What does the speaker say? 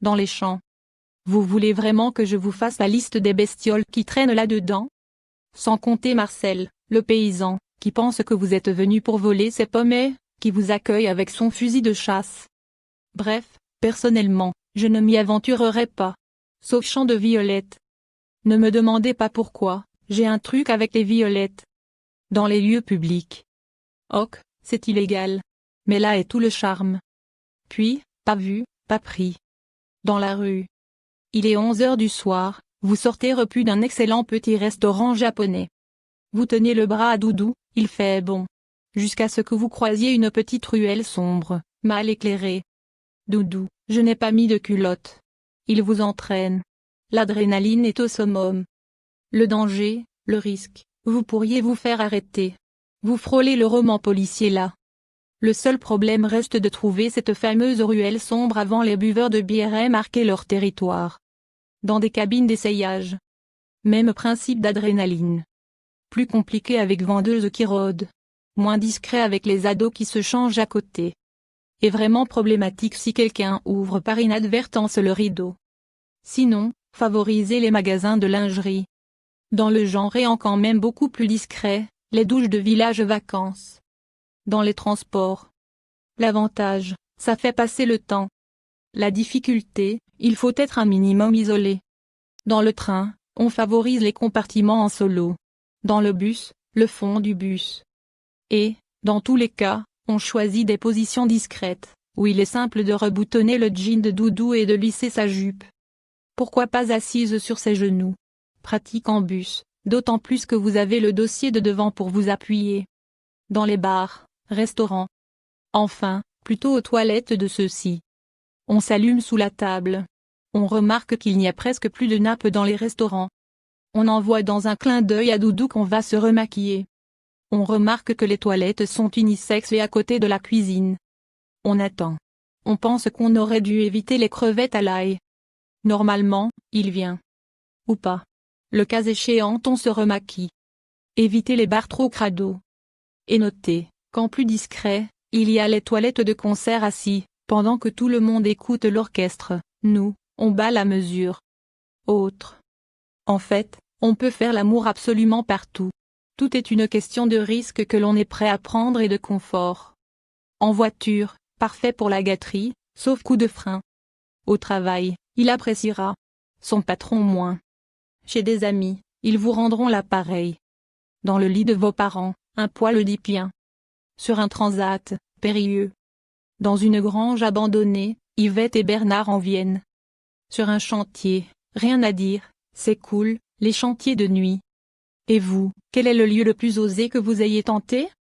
dans les champs. Vous voulez vraiment que je vous fasse la liste des bestioles qui traînent là-dedans? Sans compter Marcel, le paysan, qui pense que vous êtes venu pour voler ses pommes et qui vous accueille avec son fusil de chasse. Bref, personnellement, je ne m'y aventurerai pas. Sauf champ de violettes. Ne me demandez pas pourquoi, j'ai un truc avec les violettes. Dans les lieux publics. Ok, c'est illégal. Mais là est tout le charme. Puis, pas vu, pas pris. Dans la rue. Il est 11 heures du soir, vous sortez repu d'un excellent petit restaurant japonais. Vous tenez le bras à Doudou, il fait bon. Jusqu'à ce que vous croisiez une petite ruelle sombre, mal éclairée. Doudou, je n'ai pas mis de culotte. Il vous entraîne. L'adrénaline est au summum. Le danger, le risque, vous pourriez vous faire arrêter. Vous frôlez le roman policier là. Le seul problème reste de trouver cette fameuse ruelle sombre avant les buveurs de bière aient marqué leur territoire. Dans des cabines d'essayage. Même principe d'adrénaline. Plus compliqué avec vendeuses qui rôdent. Moins discret avec les ados qui se changent à côté. Et vraiment problématique si quelqu'un ouvre par inadvertance le rideau. Sinon, favorisez les magasins de lingerie. Dans le genre et encore même beaucoup plus discret, les douches de village vacances. Dans les transports. L'avantage, ça fait passer le temps. La difficulté, il faut être un minimum isolé. Dans le train, on favorise les compartiments en solo. Dans le bus, le fond du bus. Et, dans tous les cas, on choisit des positions discrètes, où il est simple de reboutonner le jean de Doudou et de lisser sa jupe. Pourquoi pas assise sur ses genoux? Pratique en bus, d'autant plus que vous avez le dossier de devant pour vous appuyer. Dans les bars, restaurants. Enfin, plutôt aux toilettes de ceux-ci. On s'allume sous la table. On remarque qu'il n'y a presque plus de nappes dans les restaurants. On envoie dans un clin d'œil à Doudou qu'on va se remaquiller. On remarque que les toilettes sont unisexes et à côté de la cuisine. On attend. On pense qu'on aurait dû éviter les crevettes à l'ail. Normalement, il vient. Ou pas. Le cas échéant on se remaquille. Évitez les bars trop crado. Et notez, qu'en plus discret, il y a les toilettes de concert assis, pendant que tout le monde écoute l'orchestre, nous, on bat la mesure. Autre. En fait, on peut faire l'amour absolument partout. Tout est une question de risque que l'on est prêt à prendre et de confort. En voiture, parfait pour la gâterie, sauf coup de frein. Au travail, il appréciera. Son patron moins. Chez des amis, ils vous rendront l'appareil. Dans le lit de vos parents, un poil oedipien. Sur un transat, périlleux. Dans une grange abandonnée, Yvette et Bernard en viennent. Sur un chantier, rien à dire, c'est cool, les chantiers de nuit. Et vous, quel est le lieu le plus osé que vous ayez tenté?